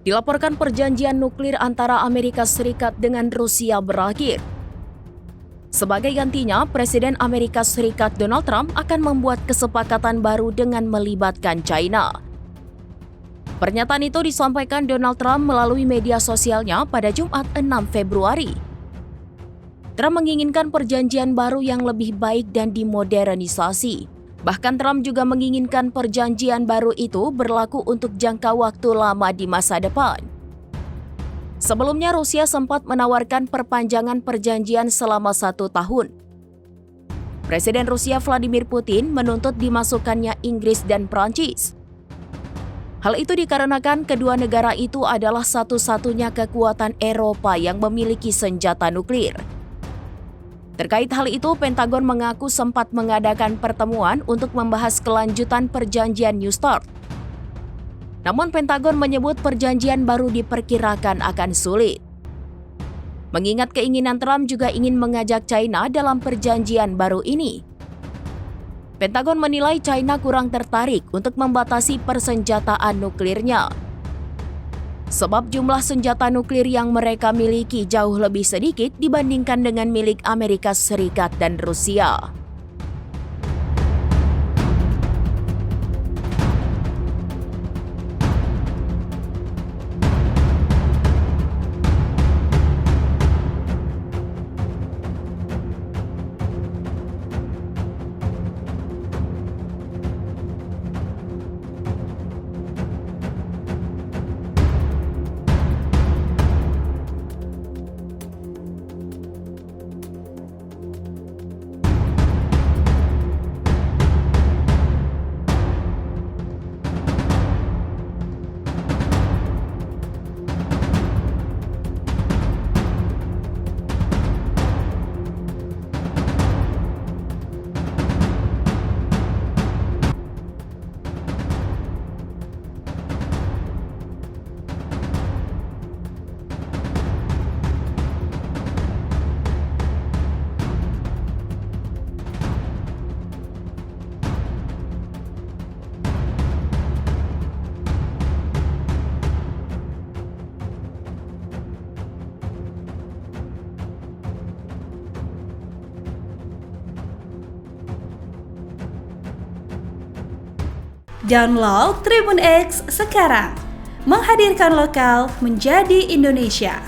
Dilaporkan perjanjian nuklir antara Amerika Serikat dengan Rusia berakhir. Sebagai gantinya, Presiden Amerika Serikat Donald Trump akan membuat kesepakatan baru dengan melibatkan China. Pernyataan itu disampaikan Donald Trump melalui media sosialnya pada Jumat 6 Februari. Trump menginginkan perjanjian baru yang lebih baik dan dimodernisasi. Bahkan Trump juga menginginkan perjanjian baru itu berlaku untuk jangka waktu lama di masa depan. Sebelumnya Rusia sempat menawarkan perpanjangan perjanjian selama 1 tahun. Presiden Rusia Vladimir Putin menuntut dimasukkannya Inggris dan Prancis. Hal itu dikarenakan kedua negara itu adalah satu-satunya kekuatan Eropa yang memiliki senjata nuklir. Terkait hal itu, Pentagon mengaku sempat mengadakan pertemuan untuk membahas kelanjutan perjanjian New START. Namun Pentagon menyebut perjanjian baru diperkirakan akan sulit. Mengingat keinginan Trump juga ingin mengajak China dalam perjanjian baru ini. Pentagon menilai China kurang tertarik untuk membatasi persenjataan nuklirnya. Sebab jumlah senjata nuklir yang mereka miliki jauh lebih sedikit dibandingkan dengan milik Amerika Serikat dan Rusia. Download Tribun X sekarang, menghadirkan lokal menjadi Indonesia.